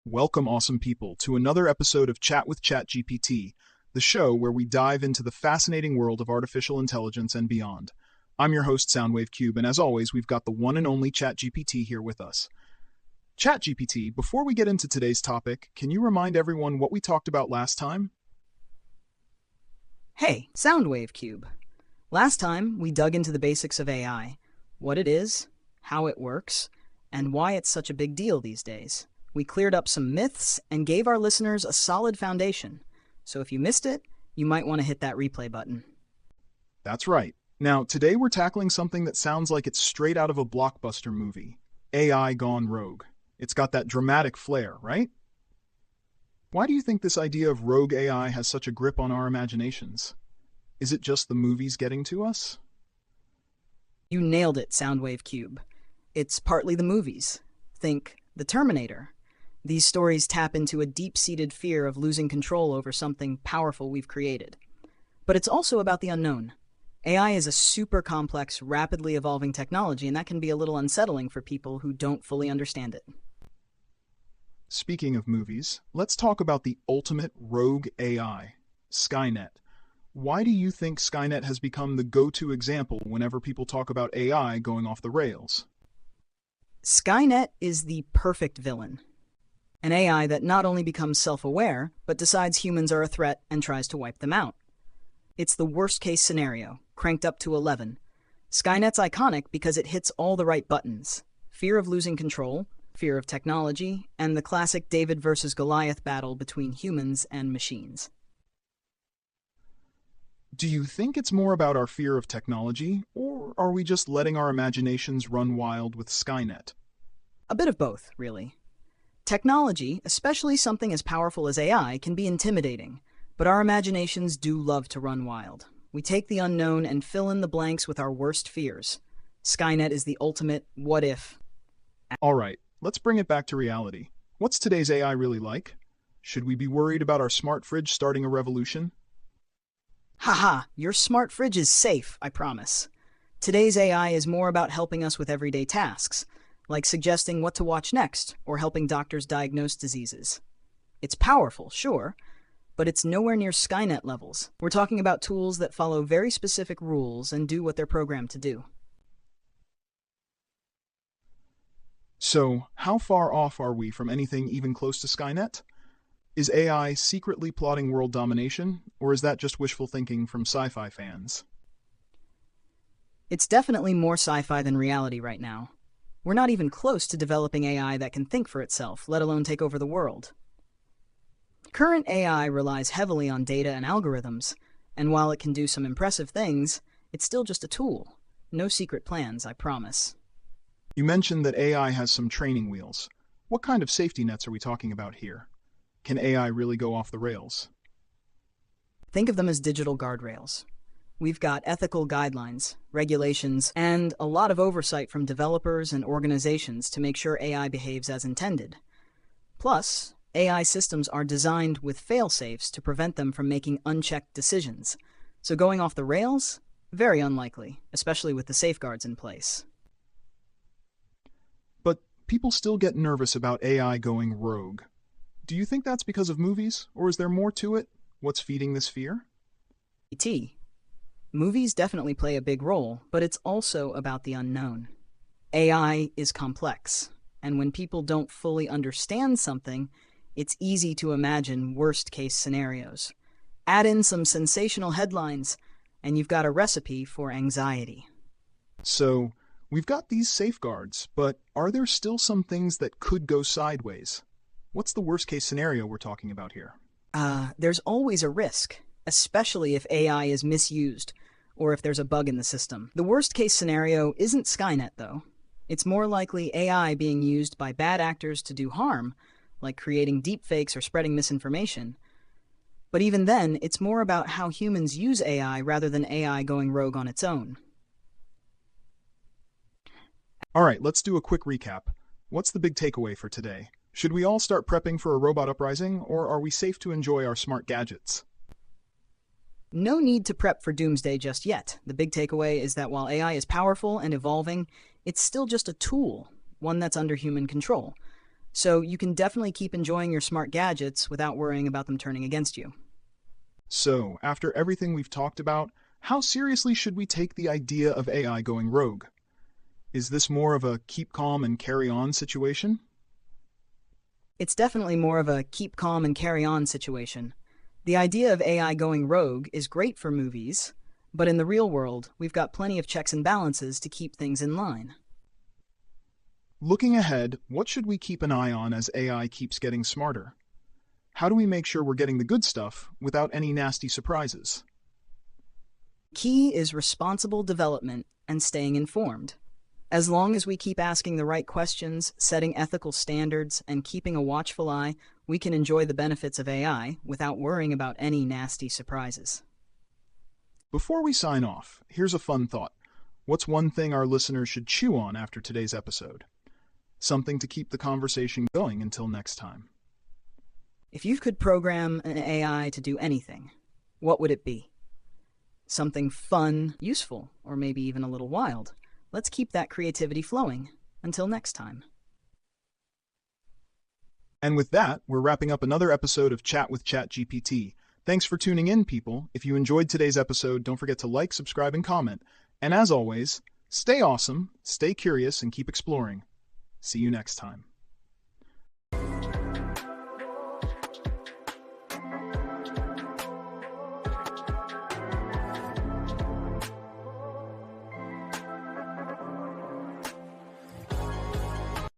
Welcome, awesome people, to another episode of Chat with ChatGPT, the show where we dive into the fascinating world of artificial intelligence and beyond. I'm your host, Soundwave Cube, and as always, we've got the one and only ChatGPT here with us. ChatGPT, before we get into today's topic, can you remind everyone what we talked about last time? Hey, Soundwave Cube. Last time, we dug into the basics of AI, what it is, how it works, and why it's such a big deal these days. We cleared up some myths and gave our listeners a solid foundation. So if you missed it, you might want to hit that replay button. That's right. Now, today we're tackling something that sounds like it's straight out of a blockbuster movie. AI gone rogue. It's got that dramatic flair, right? Why do you think this idea of rogue AI has such a grip on our imaginations? Is it just the movies getting to us? You nailed it, Soundwave Cube. It's partly the movies. Think the Terminator. These stories tap into a deep-seated fear of losing control over something powerful we've created. But it's also about the unknown. AI is a super complex, rapidly evolving technology, and that can be a little unsettling for people who don't fully understand it. Speaking of movies, let's talk about the ultimate rogue AI, Skynet. Why do you think Skynet has become the go-to example whenever people talk about AI going off the rails? Skynet is the perfect villain. An AI that not only becomes self-aware, but decides humans are a threat and tries to wipe them out. It's the worst-case scenario, cranked up to 11. Skynet's iconic because it hits all the right buttons. Fear of losing control, fear of technology, and the classic David versus Goliath battle between humans and machines. Do you think it's more about our fear of technology, or are we just letting our imaginations run wild with Skynet? A bit of both, really. Technology, especially something as powerful as AI, can be intimidating, but our imaginations do love to run wild. We take the unknown and fill in the blanks with our worst fears. Skynet is the ultimate what if. All right, let's bring it back to reality. What's today's AI really like? Should we be worried about our smart fridge starting a revolution? Haha, your smart fridge is safe, I promise. Today's AI is more about helping us with everyday tasks, like suggesting what to watch next or helping doctors diagnose diseases. It's powerful, sure, but it's nowhere near Skynet levels. We're talking about tools that follow very specific rules and do what they're programmed to do. So, how far off are we from anything even close to Skynet? Is AI secretly plotting world domination, or is that just wishful thinking from sci-fi fans? It's definitely more sci-fi than reality right now. We're not even close to developing AI that can think for itself, let alone take over the world. Current AI relies heavily on data and algorithms, and while it can do some impressive things, it's still just a tool. No secret plans, I promise. You mentioned that AI has some training wheels. What kind of safety nets are we talking about here? Can AI really go off the rails? Think of them as digital guardrails. We've got ethical guidelines, regulations, and a lot of oversight from developers and organizations to make sure AI behaves as intended. Plus, AI systems are designed with fail-safes to prevent them from making unchecked decisions. So going off the rails? Very unlikely, especially with the safeguards in place. But people still get nervous about AI going rogue. Do you think that's because of movies, or is there more to it? What's feeding this fear? E.T. Movies definitely play a big role, but it's also about the unknown. AI is complex, and when people don't fully understand something, it's easy to imagine worst-case scenarios. Add in some sensational headlines, and you've got a recipe for anxiety. So, we've got these safeguards, but are there still some things that could go sideways? What's the worst-case scenario we're talking about here? There's always a risk, especially if AI is misused or if there's a bug in the system. The worst-case scenario isn't Skynet, though. It's more likely AI being used by bad actors to do harm, like creating deepfakes or spreading misinformation. But even then, it's more about how humans use AI rather than AI going rogue on its own. All right, let's do a quick recap. What's the big takeaway for today? Should we all start prepping for a robot uprising, or are we safe to enjoy our smart gadgets? No need to prep for doomsday just yet. The big takeaway is that while AI is powerful and evolving, it's still just a tool, one that's under human control. So you can definitely keep enjoying your smart gadgets without worrying about them turning against you. So, after everything we've talked about, how seriously should we take the idea of AI going rogue? Is this more of a keep calm and carry on situation? It's definitely more of a keep calm and carry on situation. The idea of AI going rogue is great for movies, but in the real world, we've got plenty of checks and balances to keep things in line. Looking ahead, what should we keep an eye on as AI keeps getting smarter? How do we make sure we're getting the good stuff without any nasty surprises? Key is responsible development and staying informed. As long as we keep asking the right questions, setting ethical standards, and keeping a watchful eye, we can enjoy the benefits of AI without worrying about any nasty surprises. Before we sign off, here's a fun thought. What's one thing our listeners should chew on after today's episode? Something to keep the conversation going until next time. If you could program an AI to do anything, what would it be? Something fun, useful, or maybe even a little wild. Let's keep that creativity flowing. Until next time. And with that, we're wrapping up another episode of Chat with ChatGPT. Thanks for tuning in, people. If you enjoyed today's episode, don't forget to like, subscribe, and comment. And as always, stay awesome, stay curious, and keep exploring. See you next time.